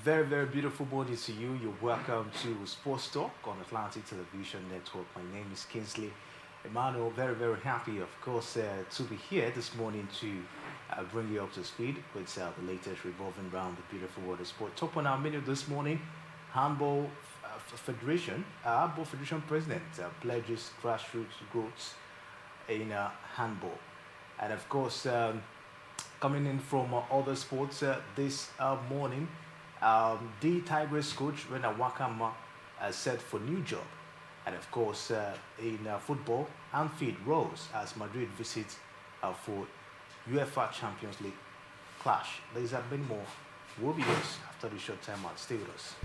very, very beautiful morning to you. You're welcome to Sports Talk on Atlantic Television Network. My name is Kingsley Emmanuel. Very, very happy, of course, to be here this morning to bring you up to speed with the latest revolving around the beautiful world of sport. Top on our menu this morning, Handball Federation President pledges grassroots growth in handball. And of course, coming in from other sports this morning, the Tigers coach Rena Wakama set for new job. And of course, in football, Anfield rose as Madrid visits for UEFA Champions League clash. There's a bit more. We'll be yours after the short time out. Stay with us.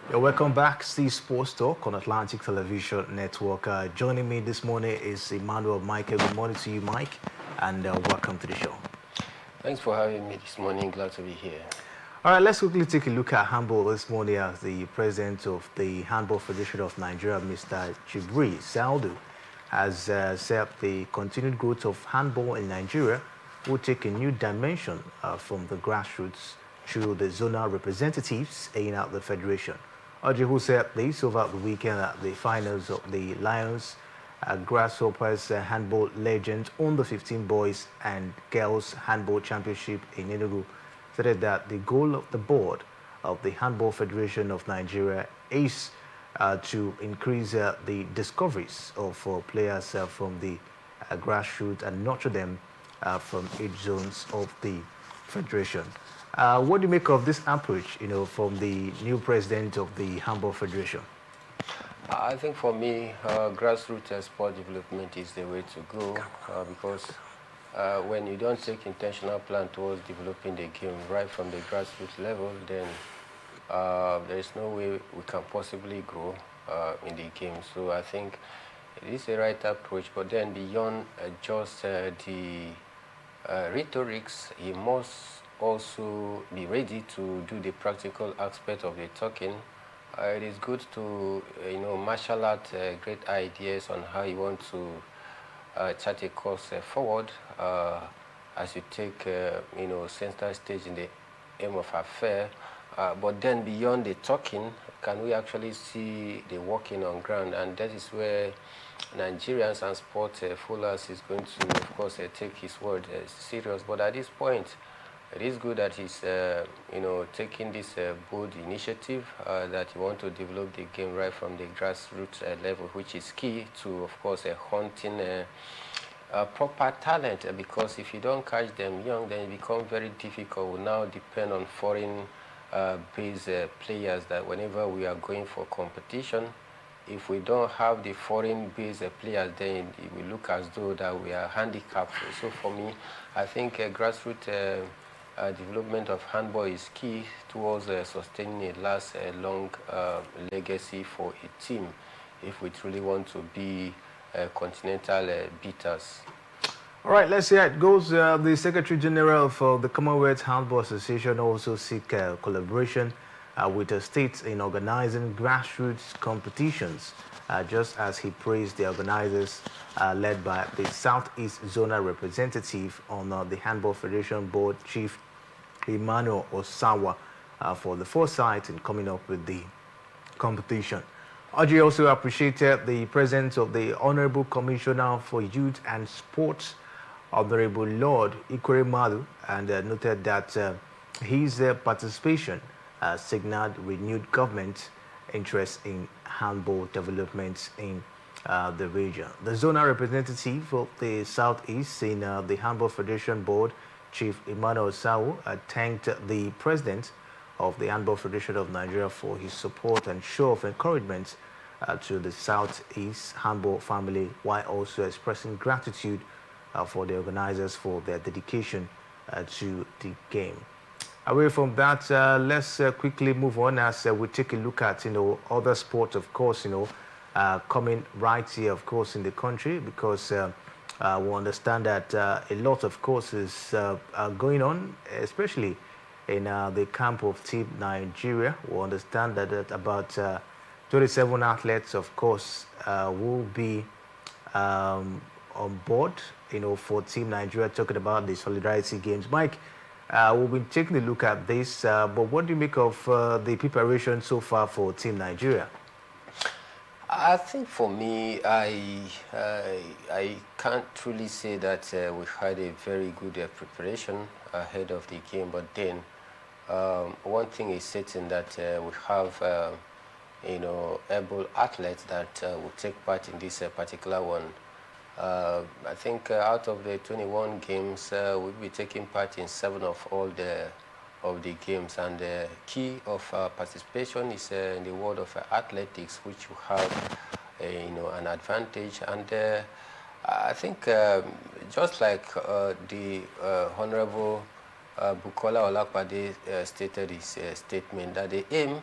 You're welcome back. Steve Sports Talk on Atlantic Television Network. Joining me this morning is Emmanuel Michael. Good morning to you, Mike, and welcome to the show. Thanks for having me this morning. Glad to be here. All right, let's quickly take a look at handball this morning as the president of the Handball Federation of Nigeria, Mr. Jibri Saldu, has said the continued growth of handball in Nigeria will take a new dimension from the grassroots through the zonal representatives airing out the federation. Audrey, who said this over the weekend at the finals of the Lions Grasshoppers handball legend on the 15 boys and girls handball championship in Enugu, said that the goal of the board of the Handball Federation of Nigeria is to increase the discoveries of players from the grassroots and nurture them from age zones of the federation. What do you make of this approach, from the new president of the Handball Federation? I think for me, grassroots sport development is the way to go because when you don't take intentional plan towards developing the game right from the grassroots level, then there is no way we can possibly grow in the game. So I think it is the right approach, but then beyond just the rhetorics, he must also be ready to do the practical aspect of the talking. It is good to, marshal out great ideas on how you want to chart a course forward as you take, center stage in the aim of affair. But then beyond the talking, can we actually see the working on ground? And that is where Nigerians and sport followers is going to, of course, take his word serious. But at this point, it is good that he's, taking this bold initiative that you want to develop the game right from the grassroots level, which is key to, of course, hunting proper talent. Because if you don't catch them young, then it becomes very difficult. We now depend on foreign based players that whenever we are going for competition, if we don't have the foreign-based players, then it will look as though that we are handicapped. So for me, I think grassroots development of handball is key towards sustaining a long legacy for a team if we truly want to be continental beaters. All right, let's see how it goes. The Secretary General for the Commonwealth Handball Association also seek collaboration with the states in organizing grassroots competitions, just as he praised the organizers led by the Southeast Zonal Representative on the Handball Federation Board, Chief Emmanuel Osawa, for the foresight in coming up with the competition. Audrey also appreciated the presence of the Honorable Commissioner for Youth and Sports, Honorable Lord Ikore Madu, and noted that his participation signaled renewed government interest in handball development in the region. The zonal representative of the Southeast in the Handball Federation Board, Chief Emmanuel Sao, thanked the president of the Handball Federation of Nigeria for his support and show of encouragement to the Southeast handball family, while also expressing gratitude for the organizers for their dedication to the game. Away from that, let's quickly move on as we take a look at other sports, of course, coming right here, of course, in the country, because we understand that a lot, of course, is going on, especially in the camp of Team Nigeria. We understand that about 27 athletes, of course, will be on board, for Team Nigeria, talking about the Solidarity Games. Mike, we've been taking a look at this, but what do you make of the preparation so far for Team Nigeria? I think for me, I can't truly say that we had a very good preparation ahead of the game, but then one thing is certain that we have, able athletes that will take part in this particular one. I think out of the 21 games, we'll be taking part in 7 of all the games, and the key of participation is in the world of athletics, which you have an advantage. And I think just like the Honorable Bukola Olakpade stated his statement, that the aim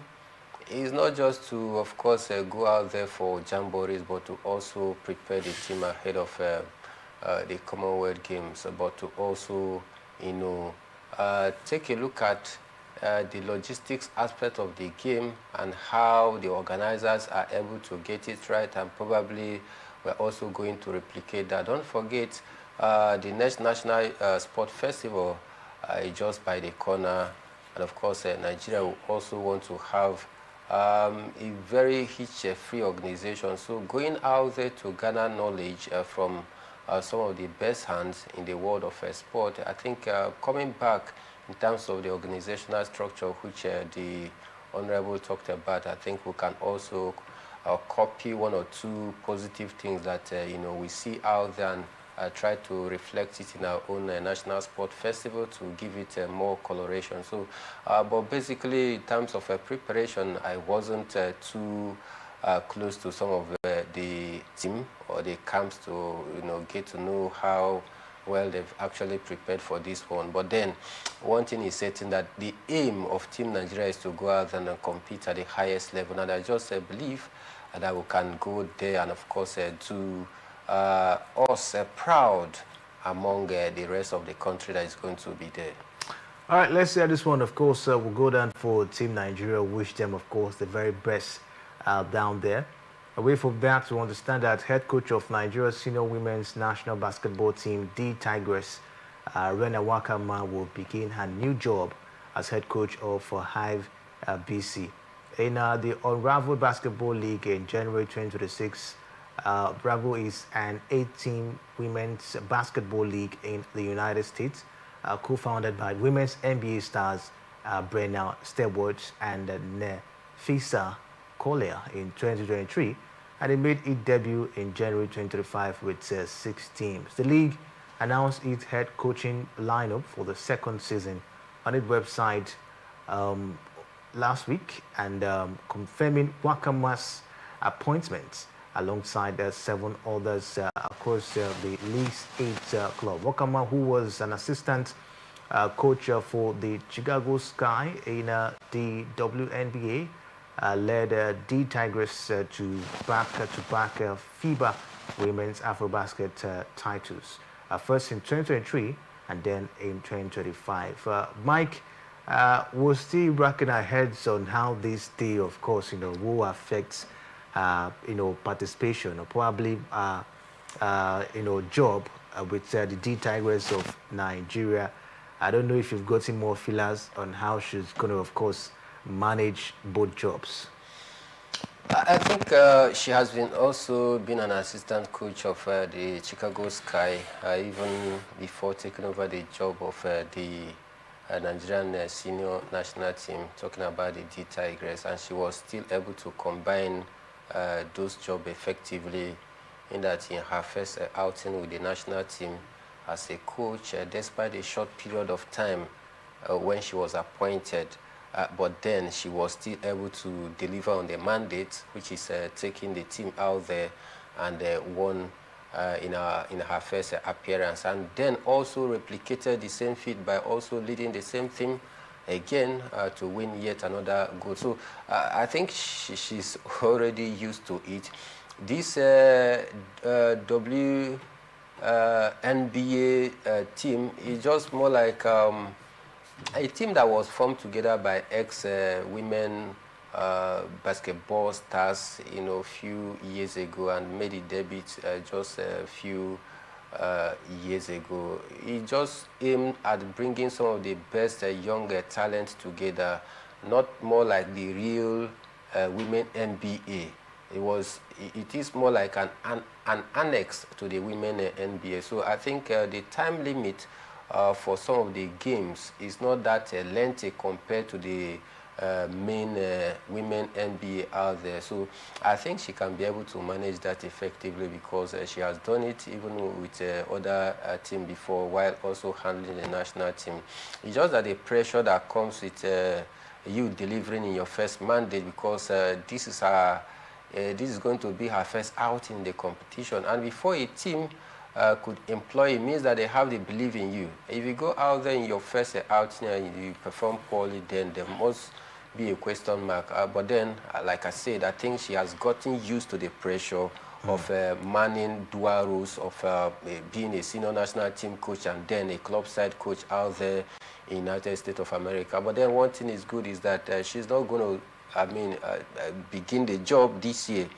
is not just to, of course, go out there for jamborees, but to also prepare the team ahead of the Commonwealth Games, but to also, take a look at the logistics aspect of the game and how the organizers are able to get it right, and probably we're also going to replicate that. Don't forget, the next National Sport Festival is just by the corner, and of course, Nigeria will also want to have a very hitch-free organization. So going out there to garner knowledge from some of the best hands in the world of sport, I think coming back in terms of the organizational structure, which the Honorable talked about, I think we can also copy one or two positive things that we see out there and try to reflect it in our own national sport festival to give it more coloration. So, but basically, in terms of preparation, I wasn't too close to some of the team or the camps to get to know how well they've actually prepared for this one. But then, one thing is certain, that the aim of Team Nigeria is to go out and compete at the highest level, and I just believe that we can go there and, of course, do us proud among the rest of the country that is going to be there. All right, let's hear this one. Of course, we'll go down for Team Nigeria. Wish them, of course, the very best down there. Away from that, we understand that head coach of Nigeria's senior women's national basketball team, the Tigress, Rena Wakama, will begin her new job as head coach of Hive BC. In the Unraveled Basketball League in January 2026, Bravo is an 8-team women's basketball league in the United States, co-founded by women's NBA stars Brenna Stewart and Nefisa Collier in 2023, and it made its debut in January 2025 with 6 teams. The league announced its head coaching lineup for the second season on its website last week, and confirming Wakama's appointment alongside 7 others across the league's 8 club. Wakama, who was an assistant coach for the Chicago Sky in the WNBA, led the Tigers to back-to-back FIBA Women's AfroBasket titles, first in 2023 and then in 2025. Mike, we're still racking our heads on how this day, of course, will affect, participation or probably, job with the D Tigers of Nigeria. I don't know if you've gotten more feelers on how she's going to, of course, manage both jobs. I think she has also been an assistant coach of the Chicago Sky, even before taking over the job of the Nigerian senior national team, talking about the D Tigers, and she was still able to combine those jobs effectively, in that in her first outing with the national team as a coach, despite a short period of time when she was appointed, but then she was still able to deliver on the mandate, which is taking the team out there and won in her first appearance, and then also replicated the same feat by also leading the same team again to win yet another goal. So I think she's already used to it. This WNBA team is just more like a team that was formed together by ex-women basketball stars, a few years ago, and made it debut just a few years ago. It just aimed at bringing some of the best young talent together, not more like the real women NBA. It is more like an annex to the women NBA. So I think the time limit for some of the games is not that lengthy compared to the main women NBA out there. So I think she can be able to manage that effectively, because she has done it even with other team before, while also handling the national team. It's just that the pressure that comes with you delivering in your first mandate, because this is going to be her first out in the competition, and before a team could employ, it means that they have the belief in you. If you go out there in your first outing and you perform poorly, then there must be a question mark. But then, like I said, I think she has gotten used to the pressure of manning dual roles of being a senior national team coach and then a club side coach out there in the United States of America. But then one thing is good is that she's not going to, begin the job this year.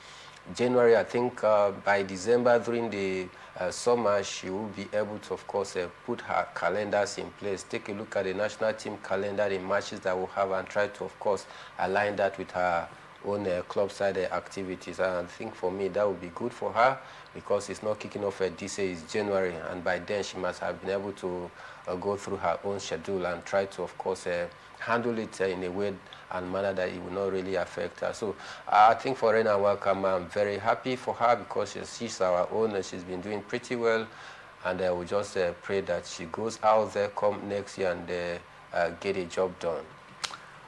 January, I think by December, during the summer, she will be able to, of course, put her calendars in place, take a look at the national team calendar, the matches that we'll have, and try to, of course, align that with her own club-side activities. I think for me that would be good for her because it's not kicking off this year, it's January, and by then she must have been able to go through her own schedule and try to, of course, handle it in a way and manner that it will not really affect her. So I think for Rena Welcome, I'm very happy for her because she's our own and she's been doing pretty well. And we just pray that she goes out there come next year and get a job done.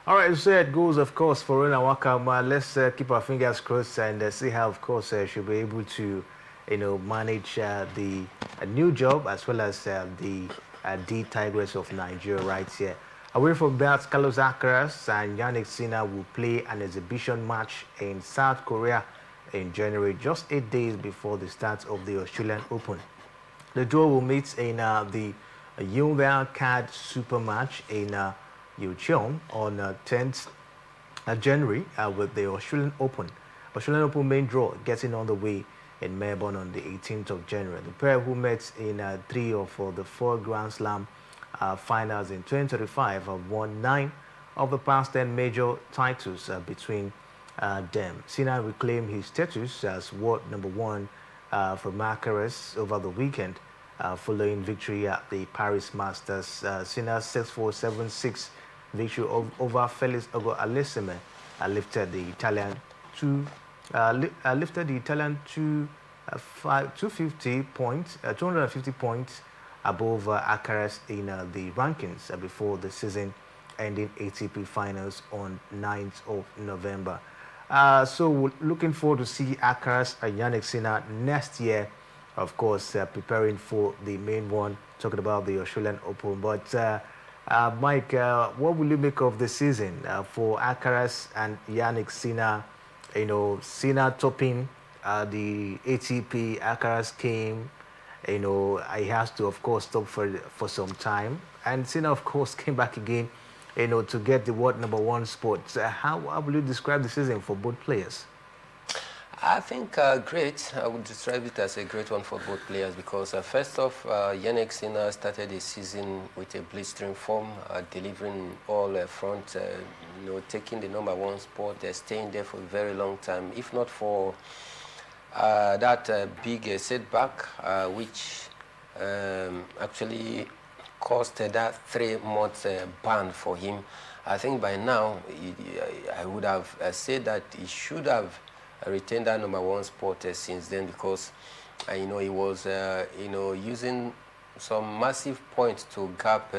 All right, so it goes, of course, for Rena Wakama. Let's keep our fingers crossed and see how, of course, she'll be able to, manage the new job as well as the D Tigers of Nigeria right here. Away from that, Carlos Alcaraz and Yannick Sinner will play an exhibition match in South Korea in January, just 8 days before the start of the Australian Open. The duo will meet in the Yunwei Card Super Match in Yucheon on 10th January with the Australian Open. Australian Open main draw getting on the way in Melbourne on the 18th of January. The pair who met in 3 of the 4 Grand Slam finals in 2025 have won 9 of the past 10 major titles between them. Sinner reclaimed his status as world #1 for Alcaraz over the weekend following victory at the Paris Masters. Sinner's 6-4, 7-6 victory over Felix Auger-Aliassime lifted the Italian to 250 points above Alcaraz in the rankings before the season-ending ATP Finals on 9th of November. So we're looking forward to see Alcaraz and Yannick Sinner next year, of course, preparing for the main one, talking about the Australian Open. But Mike, what will you make of the season for Alcaraz and Yannick Sinner? Sinner topping the ATP, Alcaraz came, he has to, of course, stop for some time. And Sinner, of course, came back again, to get the world #1 spot. How will you describe the season for both players? I think great. I would describe it as a great one for both players because first off, Yannick Sinner started the season with a blistering form, delivering all front, taking the #1 spot, staying there for a very long time. If not for that big setback, which actually caused that 3-month ban for him, I think by now I would have said that he should have retained that #1 spot since then because he was using some massive points to gap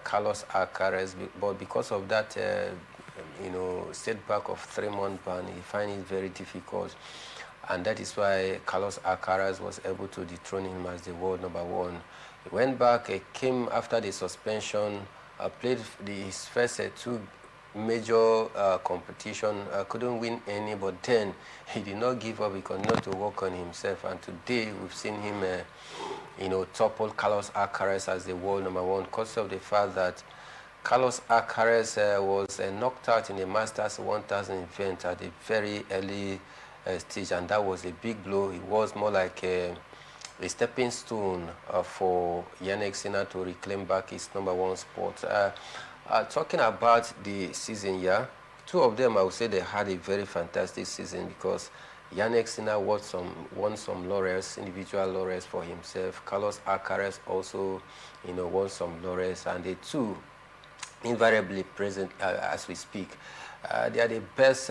Carlos Alcaraz, but because of that setback of 3-month ban, he find it very difficult, and that is why Carlos Alcaraz was able to dethrone him as the world #1. He went back, came after the suspension, played his first 2 major competition, couldn't win any, but then he did not give up. He continued to work on himself, and today we've seen him topple Carlos Alcaraz as the world #1 because of the fact that Carlos Alcaraz was knocked out in the Masters 1000 event at a very early stage, and that was a big blow. It was more like a stepping stone for Yannick Sinner to reclaim back his #1 spot. Talking about the season, 2 of them, I would say they had a very fantastic season because Yannick Sinner won some laurels, individual laurels for himself. Carlos Alcaraz also, won some laurels, and the 2 invariably present as we speak. They are the best,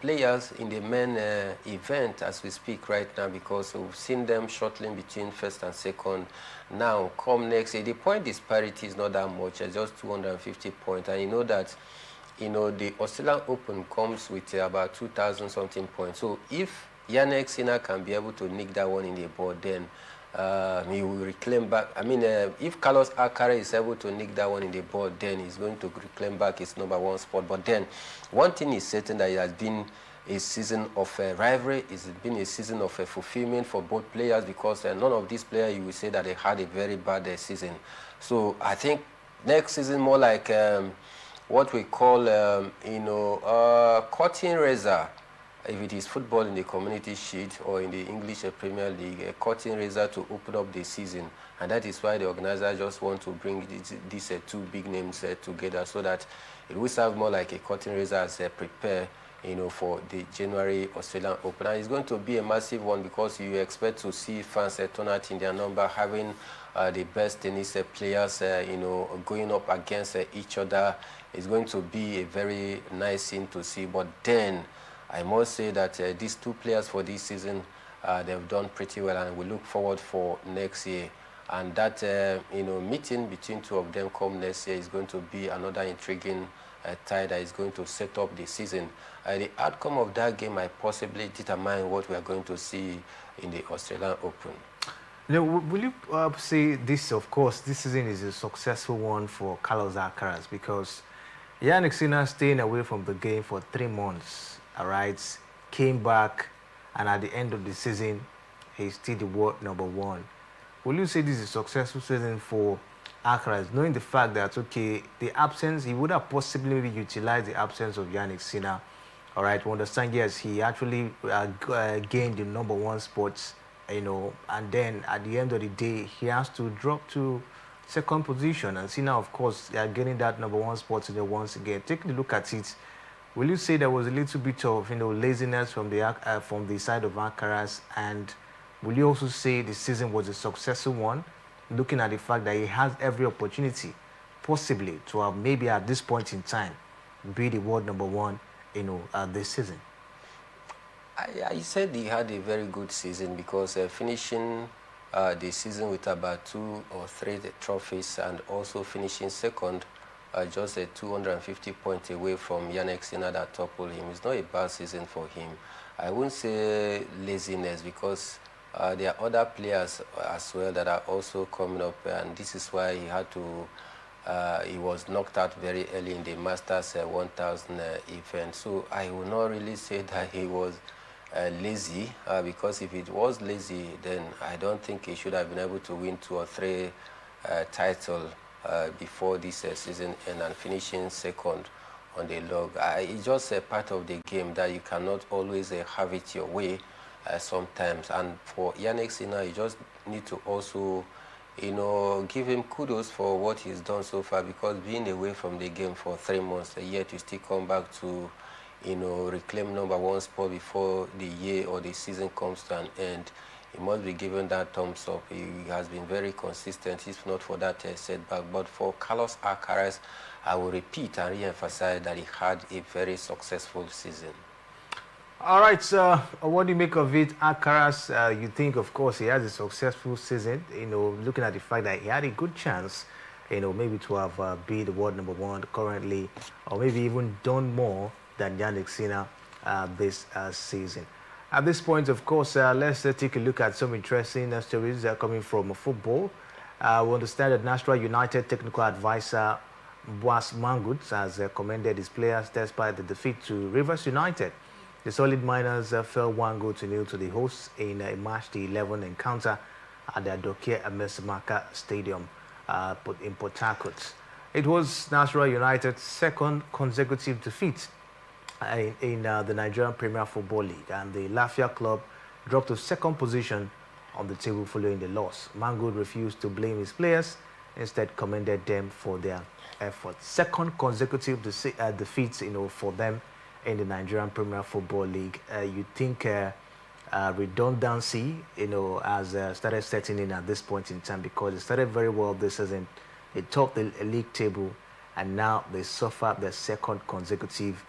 players in the main event as we speak right now because we've seen them shuttling between first and second. Now, come next year, the point disparity is not that much, it's just 250 points, and you know that the Australian Open comes with about 2,000 something points. So if Yannick Sinner can be able to nick that one in the board, then he will reclaim back. If Carlos Alcaraz is able to nick that one in the board, then he's going to reclaim back his #1 spot. But then, one thing is certain, that it has been a season of rivalry. It's been a season of fulfillment for both players because none of these players, you will say that they had a very bad season. So I think next season more like what we call, cutting razor if it is football in the Community Shield or in the English Premier League, a curtain raiser to open up the season. And that is why the organizers just want to bring these two big names together so that it will serve more like a curtain raiser as they prepare, for the January Australian Open. And it's going to be a massive one because you expect to see fans turn out in their number, having the best tennis players, going up against each other. It's going to be a very nice thing to see. But then, I must say that these two players for this season, they've done pretty well, and we look forward for next year. And that, meeting between two of them come next year is going to be another intriguing tie that is going to set up the season. The outcome of that game might possibly determine what we are going to see in the Australian Open. Will you say this, of course, this season is a successful one for Carlos Alcaraz because Jannik Sinner staying away from the game for 3 months, all right, came back, and at the end of the season, he's still the world #1. Will you say this is a successful season for Alcaraz, knowing the fact that, okay, the absence, he would have possibly utilized the absence of Jannik Sinner, all right, we understand, yes, he actually gained the #1 spots, and then at the end of the day, he has to drop to second position, and Sinner, of course, they are getting that #1 spot today once again. Taking a look at it, will you say there was a little bit of laziness from the side of Alcaraz, and will you also say the season was a successful one, looking at the fact that he has every opportunity, possibly, to have maybe at this point in time be the world #1, this season? I said he had a very good season because finishing the season with about 2 or 3 trophies and also finishing second, just 250 points away from Jannik Sinner that toppled him. It's not a bad season for him. I wouldn't say laziness because there are other players as well that are also coming up, and this is why he had to. He was knocked out very early in the Masters 1000 event. So I will not really say that he was lazy because if it was lazy, then I don't think he should have been able to win 2 or 3 titles before this season and finishing second on the log. It's just a part of the game that you cannot always have it your way sometimes. And for Jannik Sinner, you just need to also, give him kudos for what he's done so far because being away from the game for 3 months, yet you still come back to reclaim #1 spot before the year or the season comes to an end. He must be given that thumbs up. He has been very consistent, if not for that setback. But for Carlos Alcaraz, I will repeat and re-emphasize that he had a very successful season. All right, sir. What do you make of it, Alcaraz? You think, of course, he has a successful season, looking at the fact that he had a good chance, maybe to have be the world #1 currently, or maybe even done more than Jannik Sinner this season. At this point, of course, let's take a look at some interesting stories coming from football. We understand that Nasarawa United technical advisor Boas Mangut has commended his players despite the defeat to Rivers United. The Solid Miners fell 1-0 to the hosts in a March the 11 encounter at the Adokia Emesimaka Stadium in Port Harcourt. It was Nasarawa United's second consecutive defeat in the Nigerian Premier Football League, and the Lafia club dropped to second position on the table following the loss. Mangold refused to blame his players, instead commended them for their efforts. Second consecutive defeats, for them in the Nigerian Premier Football League. You think redundancy, has started setting in at this point in time because it started very well this season. They topped the league table, and now they suffered their second consecutive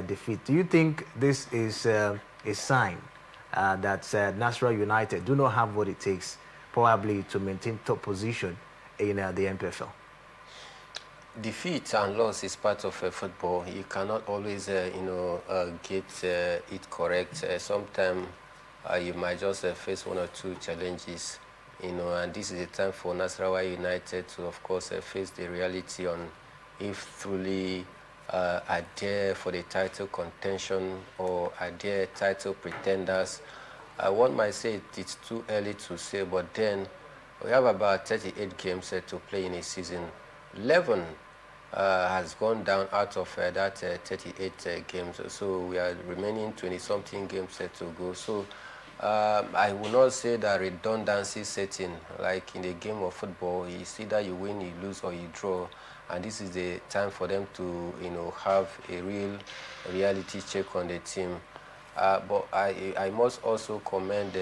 defeat. Do you think this is a sign that Nasarawa United do not have what it takes probably to maintain top position in the MPFL? Defeat and loss is part of football. You cannot always, get it correct. Sometimes you might just face 1 or 2 challenges, and this is the time for Nasarawa United to, of course, face the reality on if truly are there for the title contention or are there title pretenders. One might say it's too early to say, but then we have about 38 games to play in a season. 11 has gone down out of that 38 games. So we are remaining 20-something games to go. So I will not say that redundancy setting, like in the game of football, it's either you win, you lose, or you draw. And this is the time for them to, have a real reality check on the team. But I must also commend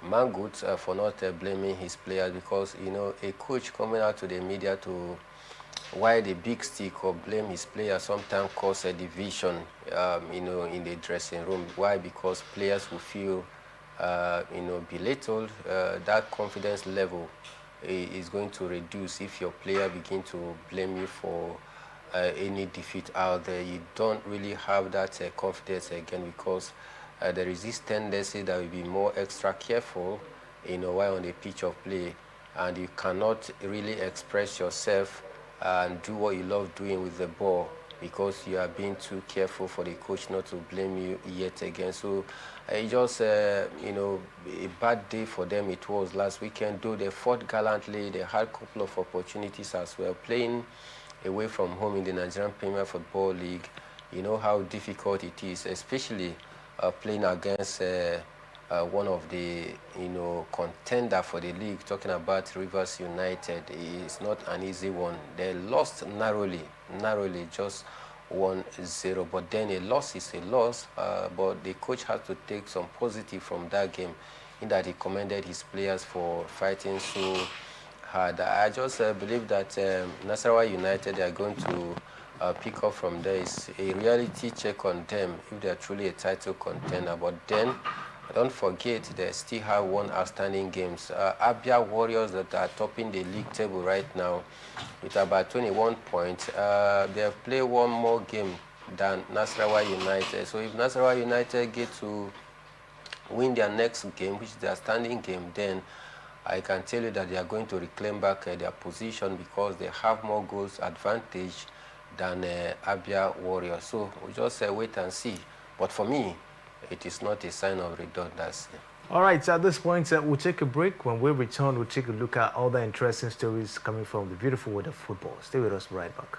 Mangut for not blaming his players, because a coach coming out to the media to why the big stick or blame his players sometimes cause a division, in the dressing room. Why? Because players will feel, belittled. That confidence level is going to reduce if your player begin to blame you for any defeat out there. You don't really have that confidence again, because there is this tendency that will be more extra careful, while on the pitch of play, and you cannot really express yourself and do what you love doing with the ball, because you are being too careful for the coach not to blame you yet again. So it just, a bad day for them it was last weekend, though they fought gallantly. They had a couple of opportunities as well. Playing away from home in the Nigerian Premier Football League, you know how difficult it is, especially playing against one of the contender for the league, talking about Rivers United. It's not an easy one. They lost narrowly, just 1-0. But then a loss is a loss. But the coach had to take some positive from that game, in that he commended his players for fighting so hard. I just believe that Nasarawa United are going to pick up from there. It's a reality check on them if they're truly a title contender. But then, don't forget, they still have one outstanding games. Abia Warriors, that are topping the league table right now with about 21 points. They have played one more game than Nasarawa United. So if Nasarawa United get to win their next game, which is their standing game, then I can tell you that they are going to reclaim back their position, because they have more goals advantage than Abia Warriors. So we just wait and see. But for me, it is not a sign of redundancy. All right, so at this point, we'll take a break. When we return, we'll take a look at all the interesting stories coming from the beautiful world of football. Stay with us, right back.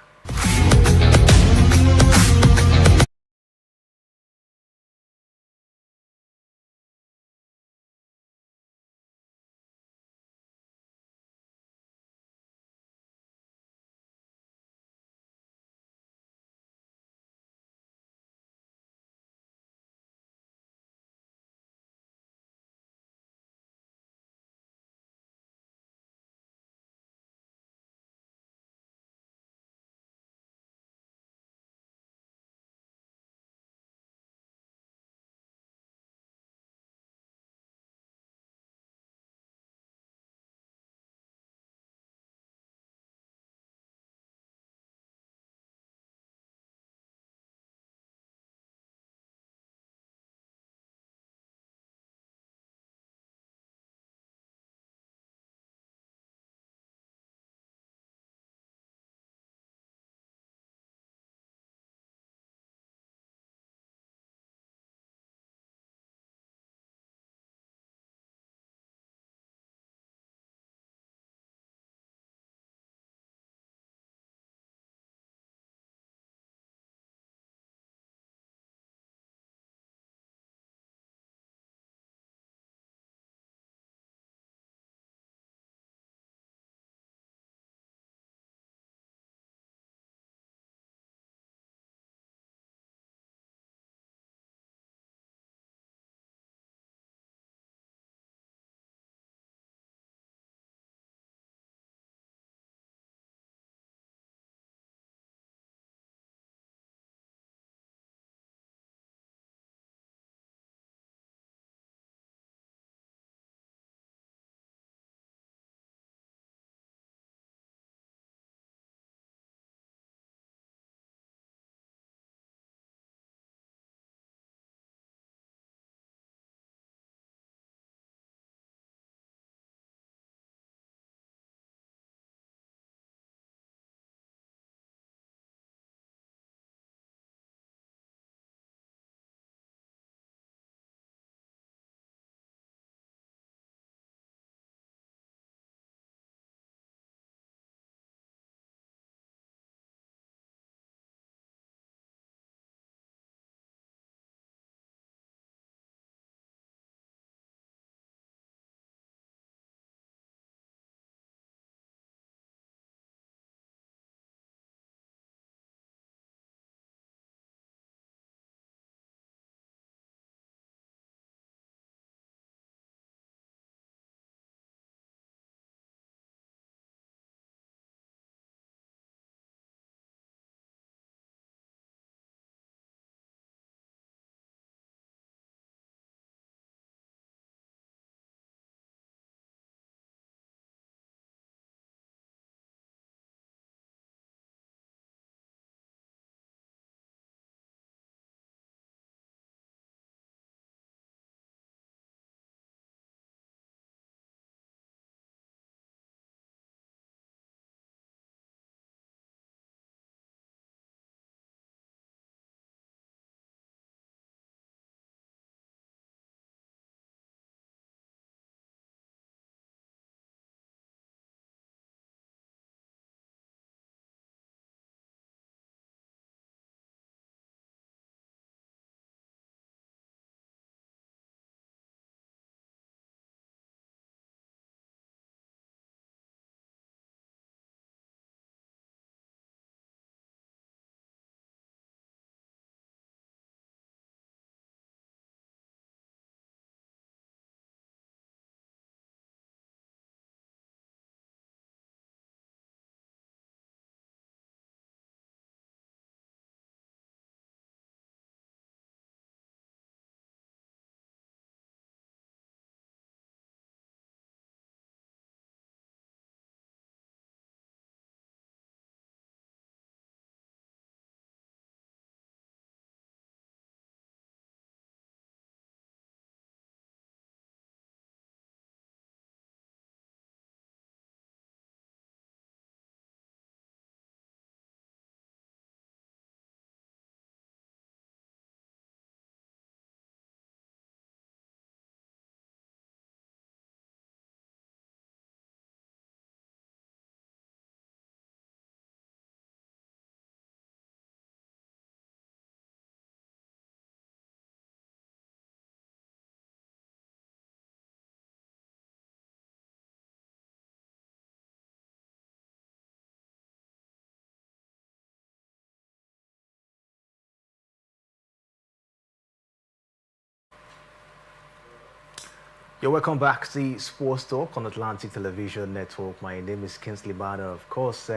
You're welcome back to the Sports Talk on Atlantic Television Network. My name is Kinsley Banner. Of course,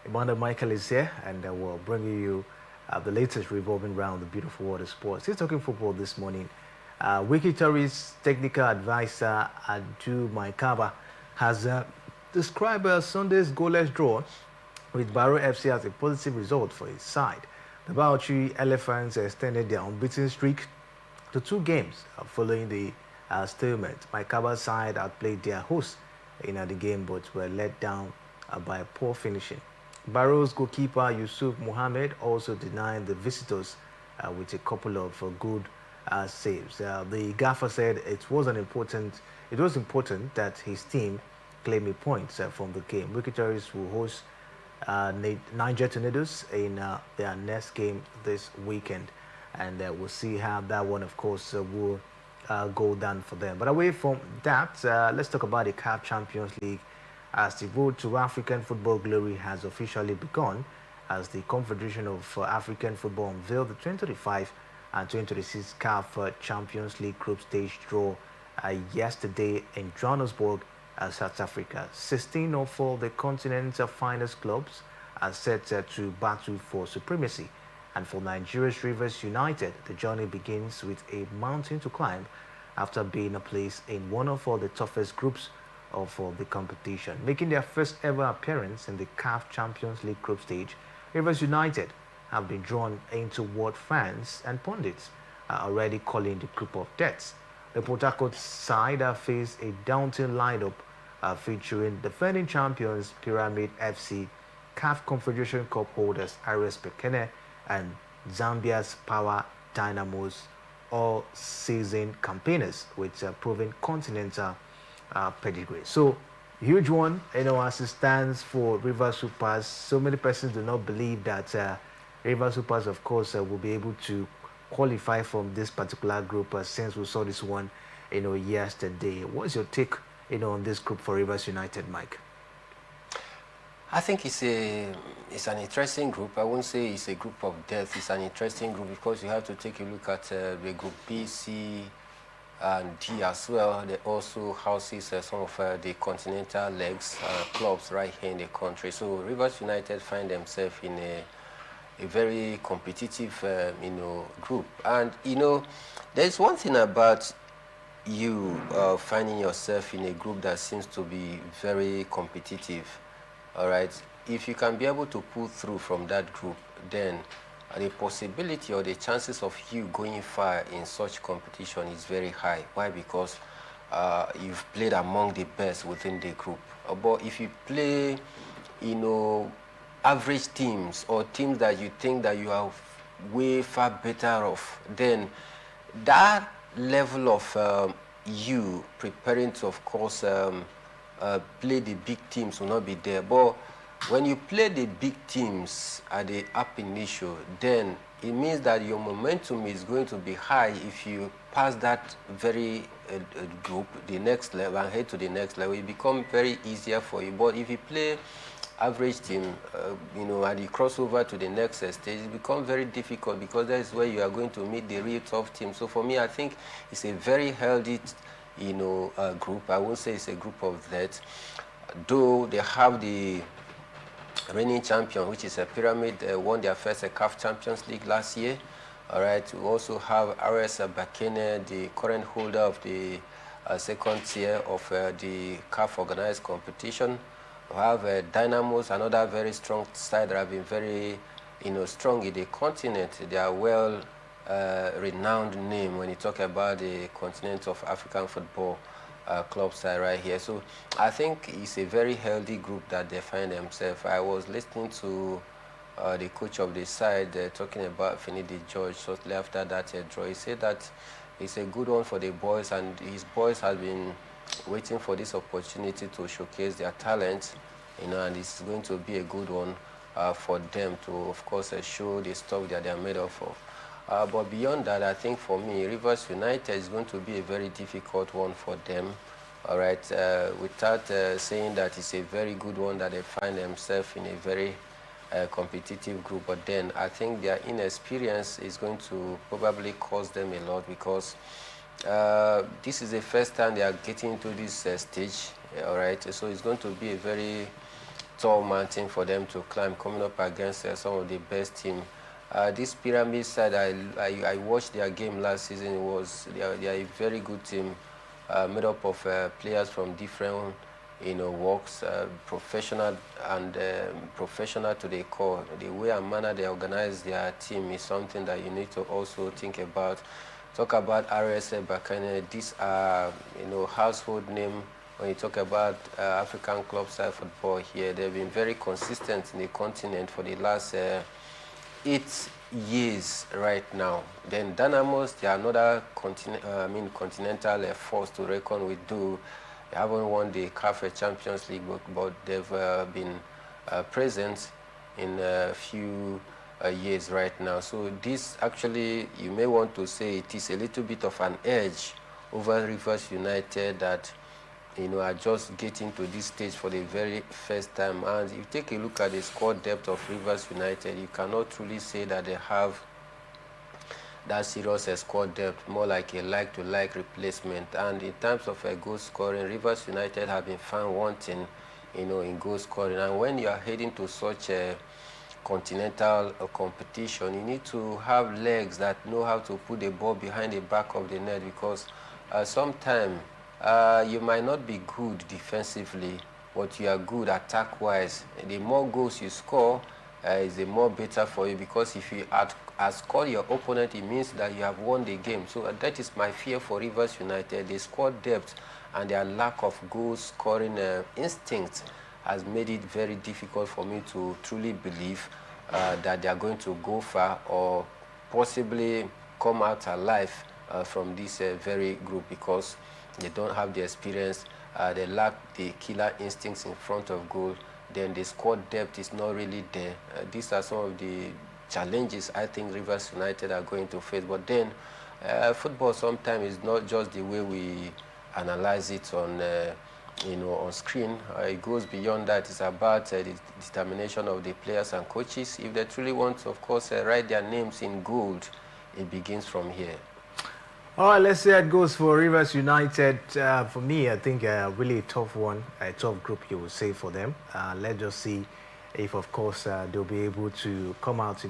Emmanuel Michael is here, and we're bringing you the latest revolving around the beautiful world of sports. Still talking football this morning. Wikitory's technical advisor, Adu Maikaba, has described Sunday's goalless draw with Barrow FC as a positive result for his side. The Bauchi Elephants extended their unbeaten streak to 2 games following the stalemate. Maikaba's side outplayed their hosts in the game but were let down by poor finishing. Barrow's goalkeeper Yusuf Mohammed also denied the visitors with a couple of good saves. The gaffer said it was important that his team claim a point from the game. Wikitories will host Niger Tornadoes in their next game this weekend, and we'll see how that one, of course, will go down for them. But away from that, let's talk about the CAF Champions League, as the road to African football glory has officially begun, as the Confederation of African Football unveiled the 2025 and 2026 CAF Champions League group stage draw yesterday in Johannesburg, South Africa. 16 of all the continent's finest clubs are set to battle for supremacy. And for Nigeria's Rivers United, the journey begins with a mountain to climb after being placed in one of all the toughest groups of the competition. Making their first ever appearance in the CAF Champions League group stage, Rivers United have been drawn into what fans and pundits are already calling the group of death. The Port Harcourt side faced a daunting lineup featuring defending champions Pyramid FC, CAF Confederation Cup holders RS Bekene, and Zambia's Power Dynamos, all season campaigners with proven continental pedigree. So, huge one, as it stands for River Supers. So many persons do not believe that River Supers, of course, will be able to qualify from this particular group since we saw this one, yesterday. What's your take, on this group for Rivers United, Mike? I think it's an interesting group. I won't say it's a group of death. It's an interesting group because you have to take a look at the group B, C, and D as well. They also houses some of the continental legs clubs right here in the country. So Rivers United find themselves in a very competitive, group. And there's one thing about you finding yourself in a group that seems to be very competitive. All right, if you can be able to pull through from that group, then the possibility or the chances of you going far in such competition is very high. Why? Because you've played among the best within the group. But if you play, average teams or teams that you think that you are way far better off, then that level of you preparing to, of course, play the big teams will not be there. But when you play the big teams at the up initial, then it means that your momentum is going to be high if you pass that very group, the next level, and head to the next level. It becomes very easier for you. But if you play average team, and you cross over to the next stage, it becomes very difficult because that is where you are going to meet the real tough team. So for me, I think it's a very healthy group. I won't say it's a group of that, though they have the reigning champion, which is a Pyramid, won their first CAF Champions League last year. All right, we also have RS Bakene, the current holder of the second tier of the CAF organized competition. We have Dynamos, another very strong side that have been very strong in the continent. They are well renowned name when you talk about the continent of African football club side right here. So I think it's a very healthy group that they find themselves. I was listening to the coach of the side talking about Finidi George shortly after that draw. He said that it's a good one for the boys, and his boys have been waiting for this opportunity to showcase their talent, and it's going to be a good one for them to, of course, show the stuff that they are made of. But beyond that, I think for me, Rivers United is going to be a very difficult one for them. All right, without saying that it's a very good one that they find themselves in a very competitive group, but then I think their inexperience is going to probably cost them a lot because This is the first time they are getting into this stage, all right? So it's going to be a very tall mountain for them to climb, coming up against some of the best teams. This Pyramid side, I watched their game last season. They are a very good team, made up of players from different, walks, professional and professional to the core. The way and manner they organize their team is something that you need to also think about. Talk about RSA Bakane. These are, household name when you talk about African club side football here. They've been very consistent in the continent for the last 8 years right now. Then Dynamos, they are another continental force to reckon with. They haven't won the CAF Champions League, but they've been present in a few years right now. So this actually, you may want to say it is a little bit of an edge over Rivers United that, are just getting to this stage for the very first time. And if you take a look at the squad depth of Rivers United, you cannot truly say that they have that serious squad depth, more like a like-to-like replacement. And in terms of goal scoring, Rivers United have been found wanting, in goal scoring. And when you are heading to such a continental competition, you need to have legs that know how to put the ball behind the back of the net, because sometimes you might not be good defensively, but you are good attack-wise. The more goals you score is the more better for you, because if you outscore your opponent, it means that you have won the game. So that is my fear for Rivers United. The squad depth and their lack of goal-scoring instinct has made it very difficult for me to truly believe that they are going to go far or possibly come out alive from this very group, because they don't have the experience, they lack the killer instincts in front of goal. Then the squad depth is not really there. These are some of the challenges I think Rivers United are going to face. But then football sometimes is not just the way we analyze it on on screen. It goes beyond that. It's about the determination of the players and coaches. If they truly want to, of course, write their names in gold, it begins from here. All right, let's see how it goes for Rivers United. For me, I think really a tough one, a tough group, you would say, for them. Let's just see if, of course, they'll be able to come out,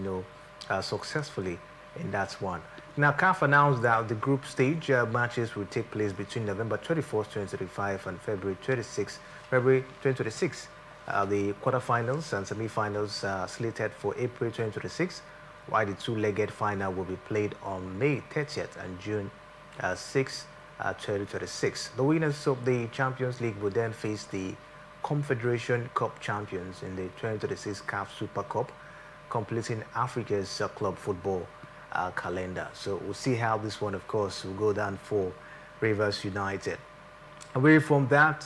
successfully in that one. Now, CAF announced that the group stage matches will take place between November 24th, 2025 and February 2026. The quarterfinals and semi-finals are slated for April 2026, while the two-legged final will be played on May 30th and June 6th, 2026. The winners of the Champions League will then face the Confederation Cup champions in the 2026 CAF Super Cup, completing Africa's club football calendar. So we'll see how this one, of course, will go down for Rivers United. Away from that,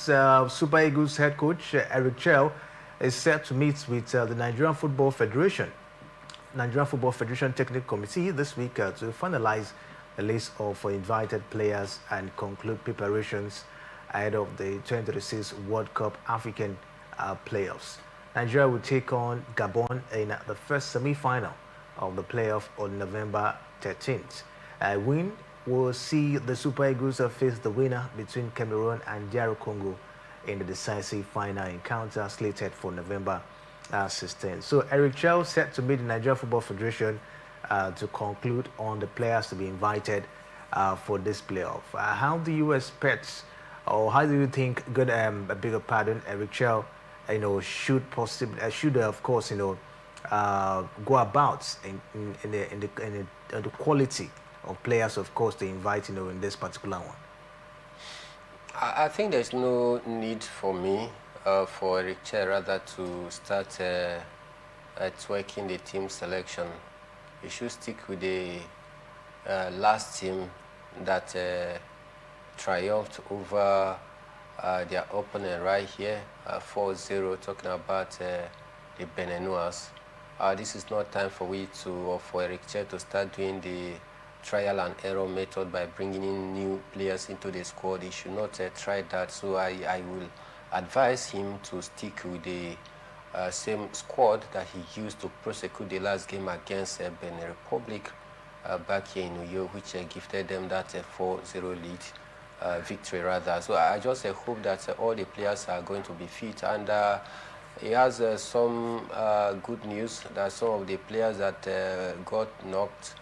Super Eagles head coach Eric Chell is set to meet with the Nigerian Football Federation Technical Committee this week to finalize the list of invited players and conclude preparations ahead of the 2026 World Cup African playoffs. Nigeria will take on Gabon in the first semi-final of the playoff on November 13th. A win will see the Super Eagles face the winner between Cameroon and DR Congo in the decisive final encounter slated for November 16th. So Eric Chell set to meet the Nigeria Football Federation to conclude on the players to be invited for this playoff. How do you expect, or how do you think, Eric Chell, should possibly, of course, go about in the quality of players, of course, they invite, in this particular one? I think there's no need for me, for Eric Chell, rather to start twerking the team selection. You should stick with the last team that triumphed over their opponent right here, 4-0, talking about the Benenoas. This is not time for for Eric Chell to start doing the trial and error method by bringing in new players into the squad. He should not try that. So I will advise him to stick with the same squad that he used to prosecute the last game against Benin Republic. back here in New York, which gifted them that 4-0 lead. Victory rather. So I just hope that all the players are going to be fit, and he has some good news that some of the players that got knocked,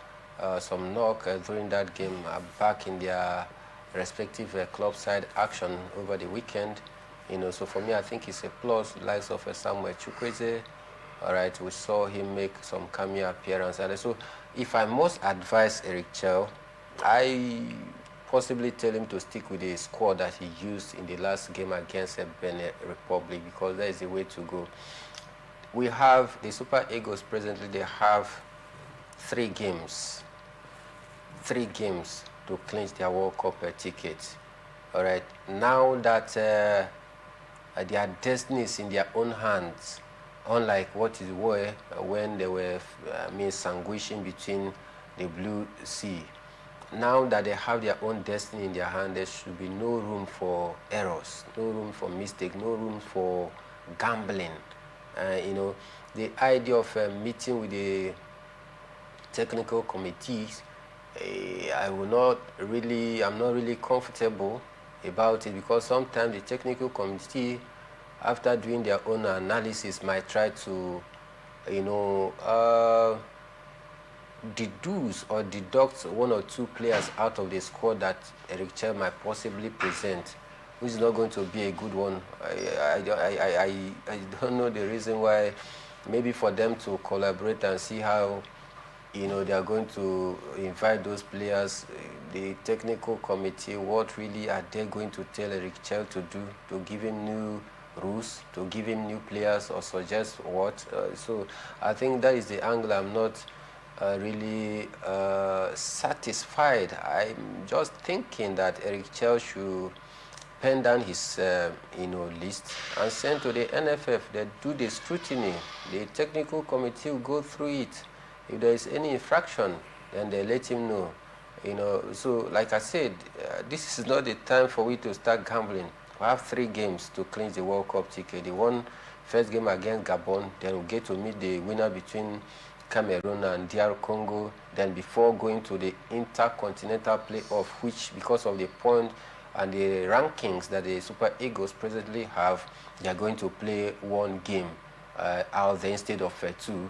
some knock during that game are back in their respective club side action over the weekend. So for me, I think it's a plus. The likes of Samuel Chukwueze, all right, we saw him make some cameo appearance, and so if I must advise Eric Chell, I possibly tell him to stick with the squad that he used in the last game against Benin Republic, because that is the way to go. We have the Super Eagles presently, they have 3 games to clinch their World Cup ticket. All right, now that their destiny is in their own hands, unlike what it were when they were sandwiching between the Blue Sea. Now that they have their own destiny in their hand, there should be no room for errors, no room for mistake, no room for gambling. The idea of meeting with the technical committees, I'm not really comfortable about it, because sometimes the technical committee, after doing their own analysis, might try to, deduce or deduct 1 or 2 players out of the squad that Eric Chell might possibly present, which is not going to be a good one. I don't know the reason why. Maybe for them to collaborate and see how they are going to invite those players. The technical committee, what really are they going to tell Eric Chell to do, to give him new rules, to give him new players, or suggest what? So I think that is the angle I'm not really satisfied. I'm just thinking that Eric Chell should pen down his list and send to the NFF. They do the scrutiny. The technical committee will go through it. If there is any infraction, then they let him know. So like I said, this is not the time for we to start gambling. We have 3 games to clinch the World Cup ticket. The first game against Gabon, then we'll get to meet the winner between Cameroon and DR Congo, then before going to the intercontinental playoff, which, because of the point and the rankings that the Super Eagles presently have, they are going to play 1 game out there instead of 2,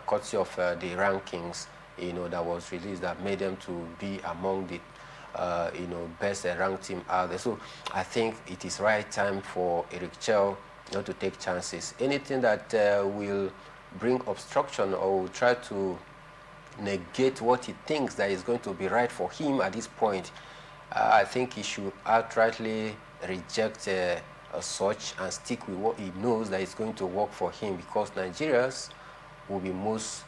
courtesy of the rankings that was released, that made them to be among the best ranked team out there. So I think it is right time for Eric Chell not to take chances. Anything that will bring obstruction or will try to negate what he thinks that is going to be right for him at this point, I think he should outrightly reject such and stick with what he knows that is going to work for him, because Nigerians will be most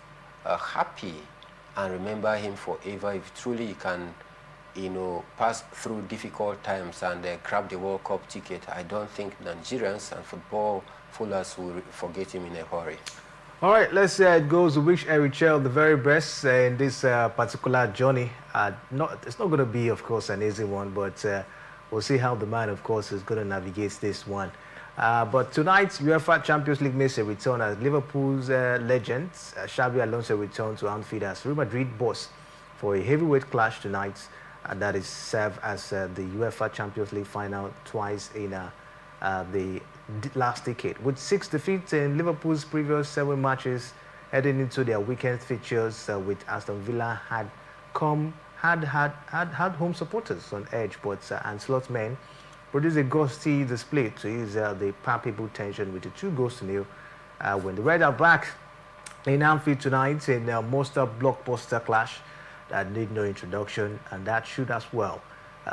happy and remember him forever if truly he can pass through difficult times and grab the World Cup ticket. I don't think Nigerians and football followers will forget him in a hurry. All right, let's go to wish Eric Chell the very best in this particular journey. It's not going to be, of course, an easy one, but we'll see how the man, of course, is going to navigate this one. But tonight, UEFA Champions League makes a return as Liverpool's legend, Xabi Alonso, returns to Anfield as Real Madrid boss for a heavyweight clash tonight, and that is served as the UEFA Champions League final twice in the last decade. With 6 defeats in Liverpool's previous 7 matches, heading into their weekend fixtures with Aston Villa had home supporters on edge, but Ancelot's men produced a ghostly display to ease the palpable tension with the 2-0 when the Red are back in Anfield tonight in a monster blockbuster clash that need no introduction, and that should as well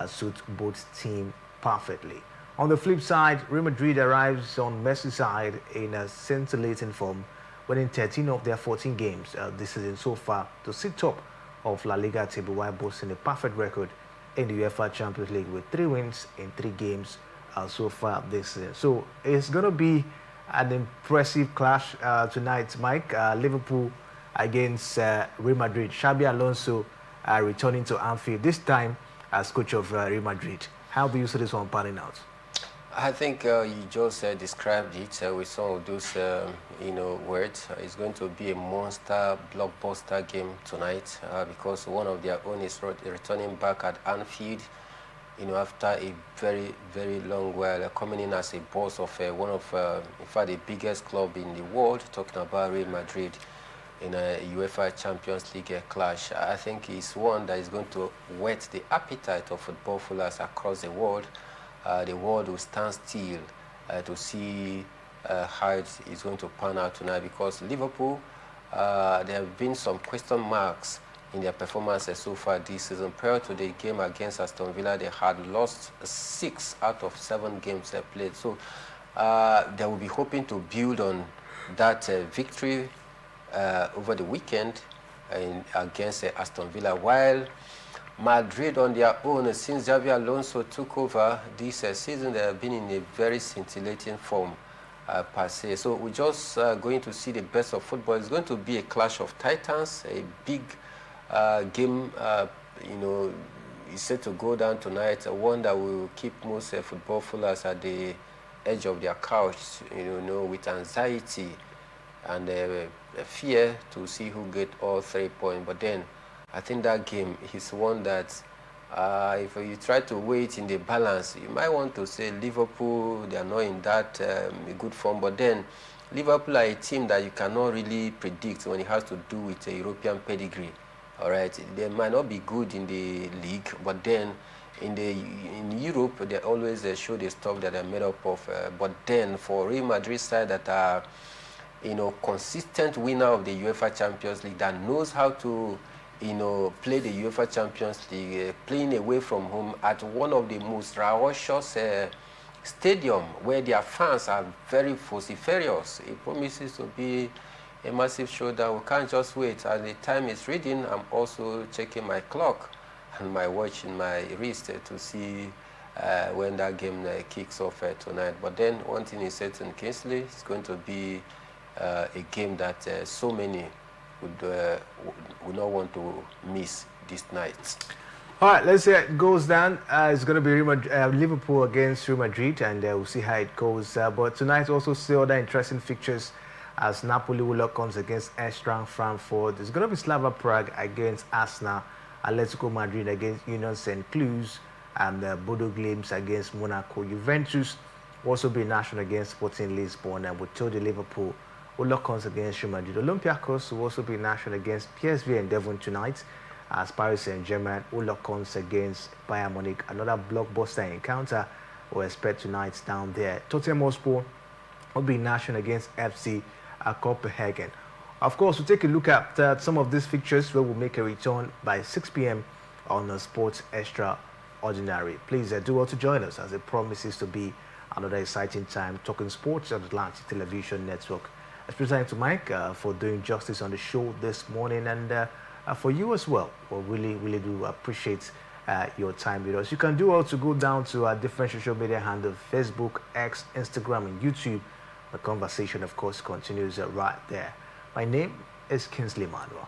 suit both teams perfectly. On the flip side, Real Madrid arrives on Merseyside in a scintillating form, winning 13 of their 14 games this season so far to sit top of La Liga table while boasting a perfect record in the UEFA Champions League with 3 wins in 3 games so far this season. So it's going to be an impressive clash tonight, Mike. Liverpool against Real Madrid. Xabi Alonso returning to Anfield, this time as coach of Real Madrid. How do you see this one panning out? I think you just described it with some of those, words. It's going to be a monster blockbuster game tonight because one of their own is returning back at Anfield, after a very, very long while, coming in as a boss of one of, in fact, the biggest club in the world, talking about Real Madrid in a UEFA Champions League clash. I think it's one that is going to whet the appetite of footballers across the world. The world will stand still to see how it is going to pan out tonight, because Liverpool, there have been some question marks in their performances so far this season. Prior to the game against Aston Villa, they had lost 6 out of 7 games they played. So they will be hoping to build on that victory over the weekend against Aston Villa, while Madrid on their own, since Xabi Alonso took over this season, they have been in a very scintillating form per se. So we're just going to see the best of football. It's going to be a clash of titans, a big game, is set to go down tonight, one that will keep most footballers at the edge of their couch, with anxiety and fear to see who get all 3 points. But then I think that game is one that if you try to weigh it in the balance, you might want to say Liverpool, they are not in that good form. But then Liverpool are a team that you cannot really predict when it has to do with a European pedigree. All right, they might not be good in the league, but then in Europe they always show the stuff that they're made up of. But then for Real Madrid side that are consistent winner of the UEFA Champions League, that knows how to play the UEFA Champions League, playing away from home at one of the most raucous stadium where their fans are very vociferous. It promises to be a massive show that we can't just wait. As the time is reading, I'm also checking my clock and my watch in my wrist to see when that game kicks off tonight. But then one thing is certain, Kingsley, it's going to be a game that so many would not want to miss this night. All right, let's see how it goes down. It's going to be Liverpool against Real Madrid, and we'll see how it goes. But tonight also see other interesting fixtures as Napoli will lock arms against Eintracht Frankfurt. There's going to be Slava Prague against Arsenal, Atletico Madrid against Union St. Cloud, and Bodo Glimt against Monaco. Juventus will also be national against Sporting Lisbon, and with Tilde Liverpool will lock arms against Real Madrid. Olympiacos will also be national against PSV and Devon tonight, as Paris Saint-Germain will lock arms against Bayern Munich. Another blockbuster encounter we'll expect tonight down there. Tottenham Hotspur will be national against FC Copenhagen. Of course, we'll take a look at some of these fixtures where we'll make a return by 6 p.m. on Sports Extraordinary. Please do well to join us, as it promises to be another exciting time talking sports on the Atlantic Television Network. Presenting to Mike for doing justice on the show this morning, and for you as well. We really do appreciate your time with us. You can do well to go down to our different social media handle, Facebook, X, Instagram, and YouTube. The conversation, of course, continues right there. My name is Kingsley Manuel.